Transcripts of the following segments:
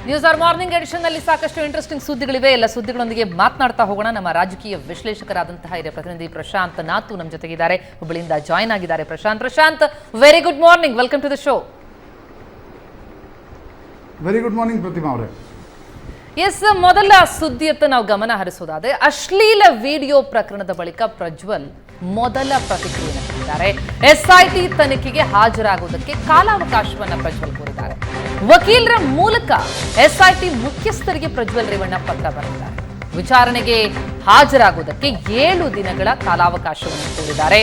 News R morning edition ನಲ್ಲಿ ಸಾಕಷ್ಟು interesting ಸುದ್ದಿಗಳಿವೆ. ಎಲ್ಲ ಸುದ್ದಿಗಳೊಂದಿಗೆ ಮಾತನಾಡ್ತಾ ಹೋಗೋಣ. ನಮ್ಮ ರಾಜಕೀಯ ವಿಶ್ಲೇಷಕರಾದಂತಹ ಹಿರಿಯ ಪ್ರತಿನಿಧಿ ಪ್ರಶಾಂತ್ ನಾತು ನಮ್ಮ ಜೊತೆಗಿದ್ದಾರೆ, ಹುಬ್ಬಳ್ಳಿಯಿಂದ ಜಾಯ್ನ್ ಆಗಿದ್ದಾರೆ. Prashanth, very good morning, welcome to the show. Very good morning Prathima ಅವರೇ. ಎಸ್, ಮೊದಲ ಸುದ್ದಿಯತ್ತ ನಾವು ಗಮನ ಹರಿಸೋದಾದ್ರೆ, ಅಶ್ಲೀಲ ವಿಡಿಯೋ ಪ್ರಕರಣದ ಬಳಿಕ ಪ್ರಜ್ವಲ್ ಮೊದಲ ಪ್ರತಿಕ್ರಿಯೆ ನೀಡಿದ್ದಾರೆ. ಎಸ್ಐಟಿ ತನಿಖೆಗೆ ಹಾಜರಾಗುವುದಕ್ಕೆ ಕಾಲಾವಕಾಶವನ್ನ ಪ್ರಜ್ವಲ್ ಕೋರಿದ್ದಾರೆ. ವಕೀಲರ ಮೂಲಕ ಎಸ್ಐಟಿ ಮುಖ್ಯಸ್ಥರಿಗೆ ಪ್ರಜ್ವಲ್ ರೇವಣ್ಣ ಪತ್ರ ಬರೆದಿದ್ದಾರೆ. ವಿಚಾರಣೆಗೆ ಹಾಜರಾಗುವುದಕ್ಕೆ 7 ದಿನಗಳ ಕಾಲಾವಕಾಶವನ್ನು ಕೋರಿದ್ದಾರೆ.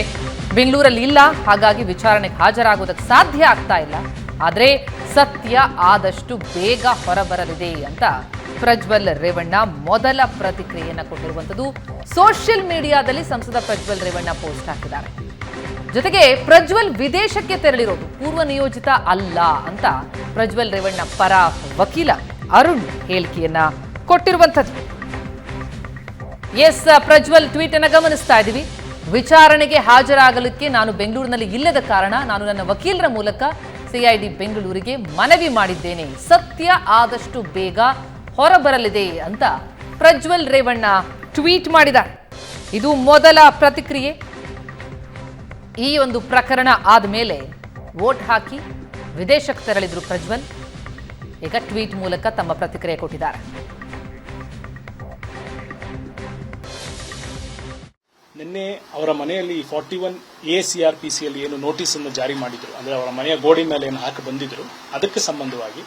ಬೆಂಗಳೂರಲ್ಲಿ ಇಲ್ಲ, ಹಾಗಾಗಿ ವಿಚಾರಣೆಗೆ ಹಾಜರಾಗುವುದಕ್ಕೆ ಸಾಧ್ಯ ಆಗ್ತಾ ಇಲ್ಲ. ಆದರೆ ಸತ್ಯ ಆದಷ್ಟು ಬೇಗ ಹೊರಬರಲಿದೆ ಅಂತ ಪ್ರಜ್ವಲ್ ರೇವಣ್ಣ ಮೊದಲ ಪ್ರತಿಕ್ರಿಯೆಯನ್ನು ಕೊಟ್ಟಿರುವಂಥದ್ದು. ಸೋಷಿಯಲ್ ಮೀಡಿಯಾದಲ್ಲಿ ಸಂಸದ ಪ್ರಜ್ವಲ್ ರೇವಣ್ಣ ಪೋಸ್ಟ್ ಹಾಕಿದ್ದಾರೆ. ಜೊತೆಗೆ ಪ್ರಜ್ವಲ್ ವಿದೇಶಕ್ಕೆ ತೆರಳಿರೋದು ಪೂರ್ವ ನಿಯೋಜಿತ ಅಲ್ಲ ಅಂತ ಪ್ರಜ್ವಲ್ ರೇವಣ್ಣ ಪರ ವಕೀಲ ಅರುಣ್ ಹೇಳಿಕೆಯನ್ನ ಕೊಟ್ಟಿರುವಂಥದ್ದು. ಎಸ್, ಪ್ರಜ್ವಲ್ ಟ್ವೀಟ್ ಅನ್ನ ಗಮನಿಸ್ತಾ ಇದ್ದೀವಿ. ವಿಚಾರಣೆಗೆ ಹಾಜರಾಗಲಿಕ್ಕೆ ನಾನು ಬೆಂಗಳೂರಿನಲ್ಲಿ ಇಲ್ಲದ ಕಾರಣ ನಾನು ನನ್ನ ವಕೀಲರ ಮೂಲಕ ಸಿಐಡಿ ಬೆಂಗಳೂರಿಗೆ ಮನವಿ ಮಾಡಿದ್ದೇನೆ. ಸತ್ಯ ಆದಷ್ಟು ಬೇಗ ಹೊರಬರಲಿದೆ ಅಂತ ಪ್ರಜ್ವಲ್ ರೇವಣ್ಣ ಟ್ವೀಟ್ ಮಾಡಿದ್ದಾರೆ. ಇದು ಮೊದಲ ಪ್ರತಿಕ್ರಿಯೆ. ಈ ಒಂದು ಪ್ರಕರಣ ಆದಮೇಲೆ ವೋಟ್ ಹಾಕಿ ವಿದೇಶಕ್ಕೆ ತೆರಳಿದ್ರು ಪ್ರಜ್ವಲ್. ಈಗ ಟ್ವೀಟ್ ಮೂಲಕ ತಮ್ಮ ಪ್ರತಿಕ್ರಿಯೆ ಕೊಟ್ಟಿದ್ದಾರೆ. ನಿನ್ನೆ ಅವರ ಮನೆಯಲ್ಲಿ 41 ACRPCಯಲ್ಲಿ ಏನು ನೋಟಿಸ್ ಅನ್ನು ಜಾರಿ ಮಾಡಿದ್ರು, ಅಂದ್ರೆ ಅವರ ಮನೆಯ ಗೋಡಿ ಮೇಲೆ ಏನು ಹಾಕಿ ಬಂದಿದ್ರು, ಅದಕ್ಕೆ ಸಂಬಂಧವಾಗಿ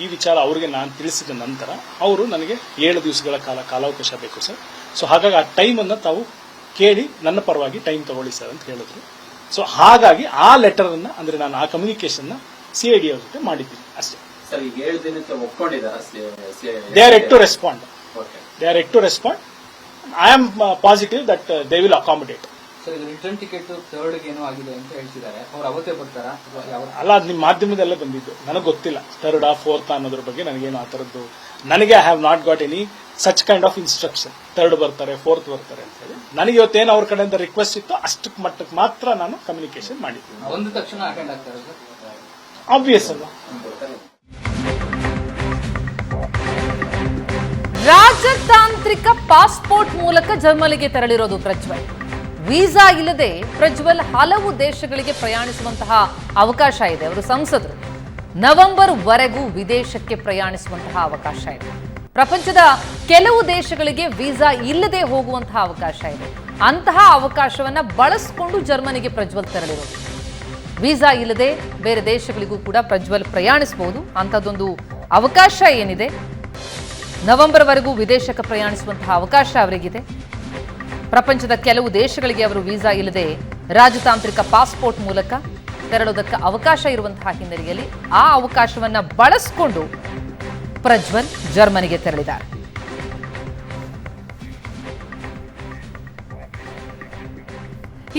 ಈ ವಿಚಾರ ಅವರಿಗೆ ನಾನು ತಿಳಿಸಿದ ನಂತರ ಅವರು ನನಗೆ 7 ದಿವಸಗಳ ಕಾಲಾವಕಾಶ ಬೇಕು ಸರ್. ಸೊ ಹಾಗಾಗಿ ಆ ಟೈಮ್ ಅನ್ನ ತಾವು ಕೇಳಿ ನನ್ನ ಪರವಾಗಿ ಟೈಮ್ ತಗೊಳ್ಳಿ ಸರ್ ಅಂತ ಹೇಳಿದ್ರು. ಸೊ ಹಾಗಾಗಿ ಆ ಲೆಟರ್ ಅನ್ನ, ಅಂದ್ರೆ ನಾನು ಆ ಕಮ್ಯುನಿಕೇಶನ್ CID ಅವ್ರ ಜೊತೆ ಮಾಡಿದ್ದೀನಿ ಅಷ್ಟೇ. ಸರ್, ಈಗ 7 ದಿನಕ್ಕೆ ಒಪ್ಕೊಂಡಿದ್ದಾರೆ. They are at to respond. They are at to respond. I am positive that they will accommodate. Sir, ಇದು ರಿಟರ್ನ್ ಟಿಕೆಟ್ 3rd ಏನೋ ಆಗಿದೆ ಅಂತ ಹೇಳ್ತಿದ್ದಾರೆ. ಅವ್ರು ಅವತ್ತೇ ಬರ್ತಾರಾ? ಅಲ್ಲ, ಅದು ನಿಮ್ಮ ಮಾಧ್ಯಮದಲ್ಲೇ ಬಂದಿದ್ದು, ನನಗೆ ಗೊತ್ತಿಲ್ಲ 3rd or 4th ಅನ್ನೋದ್ರ ಬಗ್ಗೆ ನನಗೇನು ಆ ಥರದ್ದು ನನಗೆ I have not got any such kind of instruction. 3rd ಬರ್ತಾರೆ 4th ಬರ್ತಾರೆ ಅಂತ ಹೇಳಿ ನನಗೆ ಇವತ್ತೇನು ಅವ್ರ ಕಡೆಯಿಂದ ರಿಕ್ವೆಸ್ಟ್ ಇತ್ತು ಅಷ್ಟಕ್ಕೆ ಮಟ್ಟಕ್ಕೆ ಮಾತ್ರ ನಾನು ಕಮ್ಯುನಿಕೇಶನ್ ಮಾಡಿದ್ದೀನಿ. ಒಂದು ತಕ್ಷಣ ಅಟೆಂಡ್ ಆಗ್ತಾರೆ ಸರ್? ಆಬ್ವಿಯಸ್ ಅಲ್ವಾ. ರಾಜತಾಂತ್ರಿಕ ಪಾಸ್ಪೋರ್ಟ್ ಮೂಲಕ ಜರ್ಮನಿಗೆ ತೆರಳಿರೋದು ಪ್ರಜ್ವಲ್. ವೀಸಾ ಇಲ್ಲದೆ ಪ್ರಜ್ವಲ್ ಹಲವು ದೇಶಗಳಿಗೆ ಪ್ರಯಾಣಿಸುವಂತಹ ಅವಕಾಶ ಇದೆ. ಅವರು ಸಂಸದರು. ನವೆಂಬರ್ ವರೆಗೂ ವಿದೇಶಕ್ಕೆ ಪ್ರಯಾಣಿಸುವಂತಹ ಅವಕಾಶ ಇದೆ. ಪ್ರಪಂಚದ ಕೆಲವು ದೇಶಗಳಿಗೆ ವೀಸಾ ಇಲ್ಲದೆ ಹೋಗುವಂತಹ ಅವಕಾಶ ಇದೆ. ಅಂತಹ ಅವಕಾಶವನ್ನ ಬಳಸಿಕೊಂಡು ಜರ್ಮನಿಗೆ ಪ್ರಜ್ವಲ್ ತೆರಳಿರೋದು. ವೀಸಾ ಇಲ್ಲದೆ ಬೇರೆ ದೇಶಗಳಿಗೂ ಕೂಡ ಪ್ರಜ್ವಲ್ ಪ್ರಯಾಣಿಸಬಹುದು. ಅಂಥದ್ದೊಂದು ಅವಕಾಶ ಏನಿದೆ, ನವೆಂಬರ್ ವರೆಗೂ ವಿದೇಶಕ್ಕೆ ಪ್ರಯಾಣಿಸುವಂತಹ ಅವಕಾಶ ಅವರಿಗಿದೆ. ಪ್ರಪಂಚದ ಕೆಲವು ದೇಶಗಳಿಗೆ ಅವರು ವೀಸಾ ಇಲ್ಲದೆ ರಾಜತಾಂತ್ರಿಕ ಪಾಸ್ಪೋರ್ಟ್ ಮೂಲಕ ತೆರಳೋದಕ್ಕೆ ಅವಕಾಶ ಇರುವಂತಹ ಹಿನ್ನೆಲೆಯಲ್ಲಿ ಆ ಅವಕಾಶವನ್ನ ಬಳಸಿಕೊಂಡು ಪ್ರಜ್ವಲ್ ಜರ್ಮನಿಗೆ ತೆರಳಿದ್ದಾರೆ.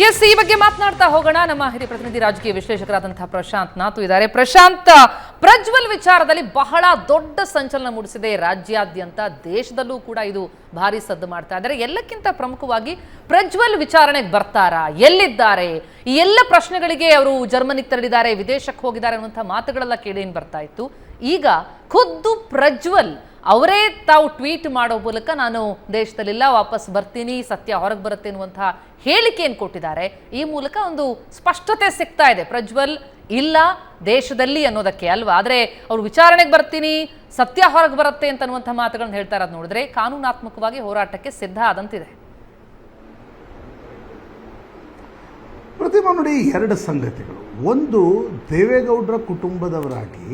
ಎಸ್, ಈ ಬಗ್ಗೆ ಮಾತನಾಡ್ತಾ ಹೋಗೋಣ. ನಮ್ಮ ಹಿರಿಯ ಪ್ರತಿನಿಧಿ ರಾಜಕೀಯ ವಿಶ್ಲೇಷಕರಾದಂತಹ ಪ್ರಶಾಂತ್ ನಾತು ಇದ್ದಾರೆ. ಪ್ರಶಾಂತ್, ಪ್ರಜ್ವಲ್ ವಿಚಾರದಲ್ಲಿ ಬಹಳ ದೊಡ್ಡ ಸಂಚಲನ ಮೂಡಿಸಿದೆ ರಾಜ್ಯಾದ್ಯಂತ. ದೇಶದಲ್ಲೂ ಕೂಡ ಇದು ಭಾರಿ ಸದ್ದು ಮಾಡ್ತಾ ಇದ್ದಾರೆ. ಎಲ್ಲಕ್ಕಿಂತ ಪ್ರಮುಖವಾಗಿ ಪ್ರಜ್ವಲ್ ವಿಚಾರಣೆಗೆ ಬರ್ತಾರಾ, ಎಲ್ಲಿದ್ದಾರೆ, ಈ ಎಲ್ಲ ಪ್ರಶ್ನೆಗಳಿಗೆ ಅವರು ಜರ್ಮನಿಗೆ ತೆರಳಿದ್ದಾರೆ, ವಿದೇಶಕ್ಕೆ ಹೋಗಿದ್ದಾರೆ ಅನ್ನುವಂಥ ಮಾತುಗಳೆಲ್ಲ ಕೇಳಿ ಬರ್ತಾ ಇತ್ತು. ಈಗ ಖುದ್ದು ಪ್ರಜ್ವಲ್ ಅವರೇ ತಾವು ಟ್ವೀಟ್ ಮಾಡೋ ಮೂಲಕ ನಾನು ದೇಶದಲ್ಲಿಲ್ಲ, ವಾಪಸ್ ಬರ್ತೀನಿ, ಸತ್ಯ ಹೊರಗೆ ಬರುತ್ತೆ ಎನ್ನುವಂತಹ ಹೇಳಿಕೆಯನ್ನು ಕೊಟ್ಟಿದ್ದಾರೆ. ಈ ಮೂಲಕ ಒಂದು ಸ್ಪಷ್ಟತೆ ಸಿಗ್ತಾ ಇದೆ, ಪ್ರಜ್ವಲ್ ಇಲ್ಲ ದೇಶದಲ್ಲಿ ಅನ್ನೋದಕ್ಕೆ ಅಲ್ವಾ. ಆದರೆ ಅವರು ವಿಚಾರಣೆಗೆ ಬರ್ತೀನಿ, ಸತ್ಯ ಹೊರಗೆ ಬರುತ್ತೆ ಅಂತ ಅನ್ನುವಂಥ ಮಾತುಗಳನ್ನ ಹೇಳ್ತಾ ಇರೋದು ನೋಡಿದ್ರೆ ಕಾನೂನಾತ್ಮಕವಾಗಿ ಹೋರಾಟಕ್ಕೆ ಸಿದ್ಧ ಆದಂತಿದೆ. ಪ್ರತಿಮಾ ನೋಡಿ, 2 ಸಂಗತಿಗಳು. ಒಂದು, ದೇವೇಗೌಡರ ಕುಟುಂಬದವರಾಗಿ,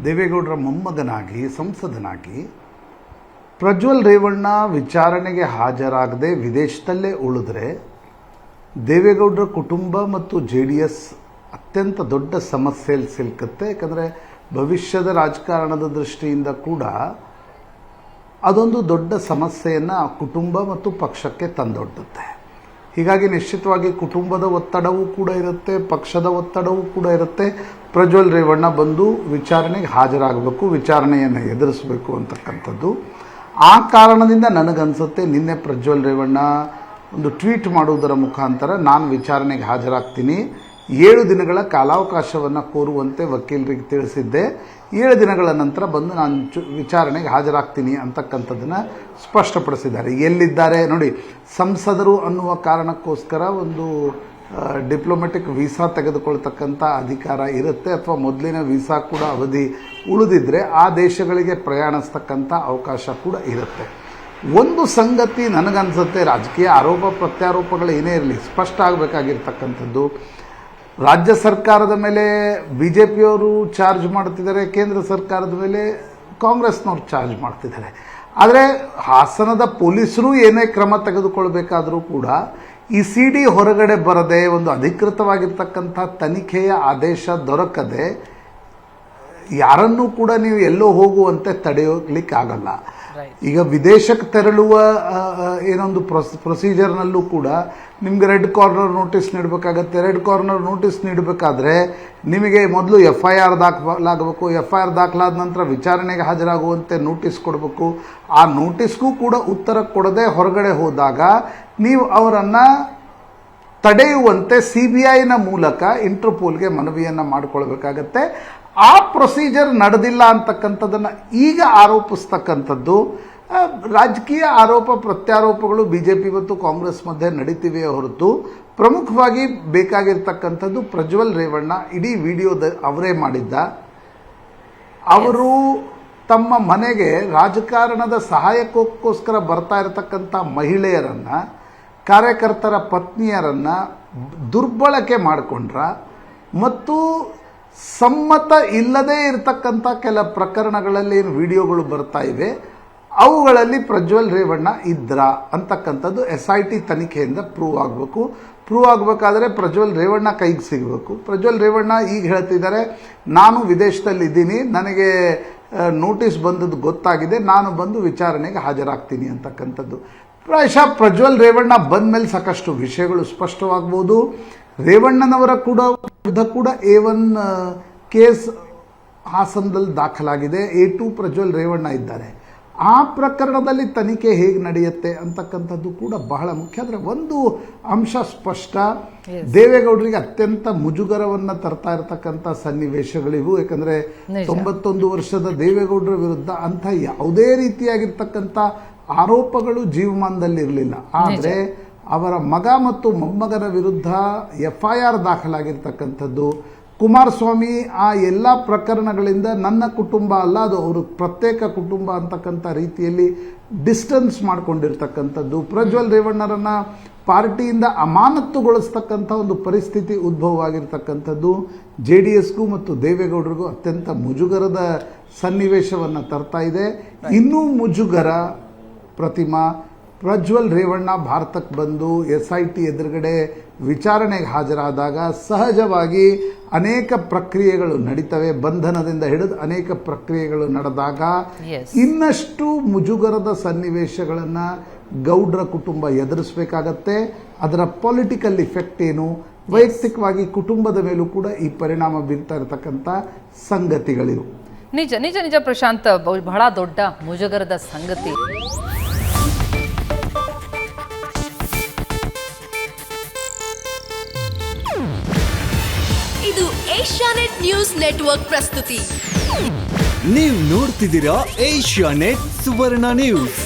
ದೇವೇಗೌಡರ ಮೊಮ್ಮಗನಾಗಿ, ಸಂಸದನಾಗಿ ಪ್ರಜ್ವಲ್ ರೇವಣ್ಣ ವಿಚಾರಣೆಗೆ ಹಾಜರಾಗದೆ ವಿದೇಶದಲ್ಲೇ ಉಳಿದ್ರೆ ದೇವೇಗೌಡರ ಕುಟುಂಬ ಮತ್ತು JDS ಅತ್ಯಂತ ದೊಡ್ಡ ಸಮಸ್ಯೆಯಲ್ಲಿ ಸಿಲುಕುತ್ತೆ. ಯಾಕಂದರೆ ಭವಿಷ್ಯದ ರಾಜಕಾರಣದ ದೃಷ್ಟಿಯಿಂದ ಕೂಡ ಅದೊಂದು ದೊಡ್ಡ ಸಮಸ್ಯೆಯನ್ನು ಕುಟುಂಬ ಮತ್ತು ಪಕ್ಷಕ್ಕೆ ತಂದೊಡ್ಡುತ್ತೆ. ಹೀಗಾಗಿ ನಿಶ್ಚಿತವಾಗಿ ಕುಟುಂಬದ ಒತ್ತಡವೂ ಕೂಡ ಇರುತ್ತೆ, ಪಕ್ಷದ ಒತ್ತಡವೂ ಕೂಡ ಇರುತ್ತೆ. ಪ್ರಜ್ವಲ್ ರೇವಣ್ಣ ಬಂದು ವಿಚಾರಣೆಗೆ ಹಾಜರಾಗಬೇಕು, ವಿಚಾರಣೆಯನ್ನು ಎದುರಿಸಬೇಕು ಅಂತಕ್ಕಂಥದ್ದು. ಆ ಕಾರಣದಿಂದ ನನಗನ್ಸುತ್ತೆ ನಿನ್ನೆ ಪ್ರಜ್ವಲ್ ರೇವಣ್ಣ ಒಂದು ಟ್ವೀಟ್ ಮಾಡುವುದರ ಮುಖಾಂತರ ನಾನು ವಿಚಾರಣೆಗೆ ಹಾಜರಾಗ್ತೀನಿ, 7 ದಿನಗಳ ಕಾಲಾವಕಾಶವನ್ನು ಕೋರುವಂತೆ ವಕೀಲರಿಗೆ ತಿಳಿಸಿದ್ದೆ. 7 ದಿನಗಳ ನಂತರ ಬಂದು ನಾನು ವಿಚಾರಣೆಗೆ ಹಾಜರಾಗ್ತೀನಿ ಅಂತಕ್ಕಂಥದ್ದನ್ನು ಸ್ಪಷ್ಟಪಡಿಸಿದ್ದಾರೆ. ಎಲ್ಲಿದ್ದಾರೆ ನೋಡಿ, ಸಂಸದರು ಅನ್ನುವ ಕಾರಣಕ್ಕೋಸ್ಕರ ಒಂದು ಡಿಪ್ಲೊಮ್ಯಾಟಿಕ್ ವೀಸಾ ತೆಗೆದುಕೊಳ್ತಕ್ಕಂಥ ಅಧಿಕಾರ ಇರುತ್ತೆ, ಅಥವಾ ಮೊದಲಿನ ವೀಸಾ ಕೂಡ ಅವಧಿ ಉಳಿದಿದ್ರೆ ಆ ದೇಶಗಳಿಗೆ ಪ್ರಯಾಣಿಸ್ತಕ್ಕಂಥ ಅವಕಾಶ ಕೂಡ ಇರುತ್ತೆ. ಒಂದು ಸಂಗತಿ ನನಗನ್ಸುತ್ತೆ, ರಾಜಕೀಯ ಆರೋಪ ಪ್ರತ್ಯಾರೋಪಗಳು ಏನೇ ಇರಲಿ ಸ್ಪಷ್ಟ ಆಗಬೇಕಾಗಿರ್ತಕ್ಕಂಥದ್ದು, ರಾಜ್ಯ ಸರ್ಕಾರದ ಮೇಲೆ BJPಯವರು ಚಾರ್ಜ್ ಮಾಡ್ತಿದ್ದಾರೆ, ಕೇಂದ್ರ ಸರ್ಕಾರದ ಮೇಲೆ ಕಾಂಗ್ರೆಸ್ನವ್ರು ಚಾರ್ಜ್ ಮಾಡ್ತಿದ್ದಾರೆ. ಆದರೆ ಹಾಸನದ ಪೊಲೀಸರು ಏನೇ ಕ್ರಮ ತೆಗೆದುಕೊಳ್ಬೇಕಾದರೂ ಕೂಡ ಈ CD ಹೊರಗಡೆ ಬರದೆ, ಒಂದು ಅಧಿಕೃತವಾಗಿರ್ತಕ್ಕಂಥ ತನಿಖೆಯ ಆದೇಶ ದೊರಕದೆ ಯಾರನ್ನೂ ಕೂಡ ನೀವು ಎಲ್ಲೋ ಹೋಗುವಂತೆ ತಡೆಯಲಿಕ್ಕಾಗಲ್ಲ. ಈಗ ವಿದೇಶಕ್ಕೆ ತೆರಳುವ ಏನೊಂದು ಪ್ರೊಸೀಜರ್ನಲ್ಲೂ ಕೂಡ ನಿಮಗೆ ರೆಡ್ ಕಾರ್ನರ್ ನೋಟಿಸ್ ನೀಡಬೇಕಾಗತ್ತೆ. ರೆಡ್ ಕಾರ್ನರ್ ನೋಟಿಸ್ ನೀಡಬೇಕಾದ್ರೆ ನಿಮಗೆ ಮೊದಲು FIR ದಾಖಲಾಗಬೇಕು. FIR ದಾಖಲಾದ ನಂತರ ವಿಚಾರಣೆಗೆ ಹಾಜರಾಗುವಂತೆ ನೋಟಿಸ್ ಕೊಡಬೇಕು. ಆ ನೋಟಿಸ್ಗೂ ಕೂಡ ಉತ್ತರ ಕೊಡದೆ ಹೊರಗಡೆ ಹೋದಾಗ ನೀವು ಅವರನ್ನು ತಡೆಯುವಂತೆ CBIನ ಮೂಲಕ ಇಂಟರ್ಪೋಲ್ಗೆ ಮನವಿಯನ್ನು ಮಾಡಿಕೊಳ್ಬೇಕಾಗತ್ತೆ. ಆ ಪ್ರೊಸೀಜರ್ ನಡೆದಿಲ್ಲ ಅಂತಕ್ಕಂಥದ್ದನ್ನು ಈಗ ಆರೋಪಿಸ್ತಕ್ಕಂಥದ್ದು ರಾಜಕೀಯ ಆರೋಪ ಪ್ರತ್ಯಾರೋಪಗಳು BJP ಮತ್ತು ಕಾಂಗ್ರೆಸ್ ಮಧ್ಯೆ ನಡೀತಿವೆಯೇ ಹೊರತು ಪ್ರಮುಖವಾಗಿ ಬೇಕಾಗಿರ್ತಕ್ಕಂಥದ್ದು ಪ್ರಜ್ವಲ್ ರೇವಣ್ಣ ಇಡೀ ವಿಡಿಯೋದ ಅವರೇ ಮಾಡಿದ್ದ. ಅವರು ತಮ್ಮ ಮನೆಗೆ ರಾಜಕಾರಣದ ಸಹಾಯಕ್ಕೋಸ್ಕರ ಬರ್ತಾ ಇರತಕ್ಕಂಥ ಮಹಿಳೆಯರನ್ನು, ಕಾರ್ಯಕರ್ತರ ಪತ್ನಿಯರನ್ನು ದುರ್ಬಳಕೆ ಮಾಡಿಕೊಂಡ್ರ ಮತ್ತು ಸಮ್ಮತ ಇಲ್ಲದೇ ಇರತಕ್ಕಂಥ ಕೆಲ ಪ್ರಕರಣಗಳಲ್ಲಿ ಏನು ವಿಡಿಯೋಗಳು ಬರ್ತಾ ಇವೆ ಅವುಗಳಲ್ಲಿ ಪ್ರಜ್ವಲ್ ರೇವಣ್ಣ ಇದ್ರ ಅಂತಕ್ಕಂಥದ್ದು SIT ತನಿಖೆಯಿಂದ ಪ್ರೂವ್ ಆಗಬೇಕು. ಪ್ರೂವ್ ಆಗಬೇಕಾದ್ರೆ ಪ್ರಜ್ವಲ್ ರೇವಣ್ಣ ಕೈಗೆ ಸಿಗಬೇಕು. ಪ್ರಜ್ವಲ್ ರೇವಣ್ಣ ಈಗ ಹೇಳ್ತಿದ್ದಾರೆ, ನಾನು ವಿದೇಶದಲ್ಲಿದ್ದೀನಿ, ನನಗೆ ನೋಟಿಸ್ ಬಂದದ್ದು ಗೊತ್ತಾಗಿದೆ, ನಾನು ಬಂದು ವಿಚಾರಣೆಗೆ ಹಾಜರಾಗ್ತೀನಿ ಅಂತಕ್ಕಂಥದ್ದು. ಪ್ರಾಯಶಃ ಪ್ರಜ್ವಲ್ ರೇವಣ್ಣ ಬಂದ ಮೇಲೆ ಸಾಕಷ್ಟು ವಿಷಯಗಳು ಸ್ಪಷ್ಟವಾಗ್ಬೋದು. ರೇವಣ್ಣನವರ ವಿರುದ್ಧ ಕೂಡ A1 ಕೇಸ್ ಹಾಸನದಲ್ಲಿ ದಾಖಲಾಗಿದೆ. A2 ಪ್ರಜ್ವಲ್ ರೇವಣ್ಣ ಇದ್ದಾರೆ. ಆ ಪ್ರಕರಣದಲ್ಲಿ ತನಿಖೆ ಹೇಗೆ ನಡೆಯುತ್ತೆ ಅಂತಕ್ಕಂಥದ್ದು ಕೂಡ ಬಹಳ ಮುಖ್ಯ. ಆದರೆ ಒಂದು ಅಂಶ ಸ್ಪಷ್ಟ, ದೇವೇಗೌಡರಿಗೆ ಅತ್ಯಂತ ಮುಜುಗರವನ್ನು ತರ್ತಾ ಇರತಕ್ಕಂಥ ಸನ್ನಿವೇಶಗಳಿವು. ಯಾಕಂದರೆ 91 ವರ್ಷದ ದೇವೇಗೌಡರ ವಿರುದ್ಧ ಅಂಥ ಯಾವುದೇ ರೀತಿಯಾಗಿರ್ತಕ್ಕಂಥ ಆರೋಪಗಳು ಜೀವಮಾನದಲ್ಲಿ ಇರಲಿಲ್ಲ. ಆದರೆ ಅವರ ಮಗ ಮತ್ತು ಮೊಮ್ಮಗನ ವಿರುದ್ಧ FIR ದಾಖಲಾಗಿರ್ತಕ್ಕಂಥದ್ದು, ಕುಮಾರಸ್ವಾಮಿ ಆ ಎಲ್ಲ ಪ್ರಕರಣಗಳಿಂದ ನನ್ನ ಕುಟುಂಬ ಅಲ್ಲ, ಅದು ಅವರು ಪ್ರತ್ಯೇಕ ಕುಟುಂಬ ಅಂತಕ್ಕಂಥ ರೀತಿಯಲ್ಲಿ ಡಿಸ್ಟೆನ್ಸ್ ಮಾಡಿಕೊಂಡಿರ್ತಕ್ಕಂಥದ್ದು, ಪ್ರಜ್ವಲ್ ರೇವಣ್ಣರನ್ನು ಪಾರ್ಟಿಯಿಂದ ಅಮಾನತುಗೊಳಿಸ್ತಕ್ಕಂಥ ಒಂದು ಪರಿಸ್ಥಿತಿ ಉದ್ಭವವಾಗಿರ್ತಕ್ಕಂಥದ್ದು JDSಗೂ ಮತ್ತು ದೇವೇಗೌಡರಿಗೂ ಅತ್ಯಂತ ಮುಜುಗರದ ಸನ್ನಿವೇಶವನ್ನು ತರ್ತಾ ಇದೆ. ಇನ್ನೂ ಮುಜುಗರ ಪ್ರತಿಮಾ, ಪ್ರಜ್ವಲ್ ರೇವಣ್ಣ ಭಾರತಕ್ಕೆ ಬಂದು SIT ಎದುರುಗಡೆ ವಿಚಾರಣೆಗೆ ಹಾಜರಾದಾಗ ಸಹಜವಾಗಿ ಅನೇಕ ಪ್ರಕ್ರಿಯೆಗಳು ನಡೀತವೆ. ಬಂಧನದಿಂದ ಹಿಡಿದು ಅನೇಕ ಪ್ರಕ್ರಿಯೆಗಳು ನಡೆದಾಗ ಇನ್ನಷ್ಟು ಮುಜುಗರದ ಸನ್ನಿವೇಶಗಳನ್ನು ಗೌಡ್ರ ಕುಟುಂಬ ಎದುರಿಸಬೇಕಾಗತ್ತೆ. ಅದರ ಪೊಲಿಟಿಕಲ್ ಇಫೆಕ್ಟ್ ಏನು, ವೈಯಕ್ತಿಕವಾಗಿ ಕುಟುಂಬದ ಮೇಲೂ ಕೂಡ ಈ ಪರಿಣಾಮ ಬೀರ್ತಾ ಇರತಕ್ಕಂಥ ಸಂಗತಿಗಳಿವು. ನಿಜ ನಿಜ ನಿಜ ಪ್ರಶಾಂತ್, ಬಹಳ ದೊಡ್ಡ ಮುಜುಗರದ ಸಂಗತಿ. ಇದು ಏಷ್ಯಾನೆಟ್ ನ್ಯೂಸ್ ನೆಟ್ವರ್ಕ್ ಪ್ರಸ್ತುತಿ. ನೀವು ನೋಡ್ತಿದ್ದೀರಾ ಏಷ್ಯಾನೆಟ್ ಸುವರ್ಣ ನ್ಯೂಸ್.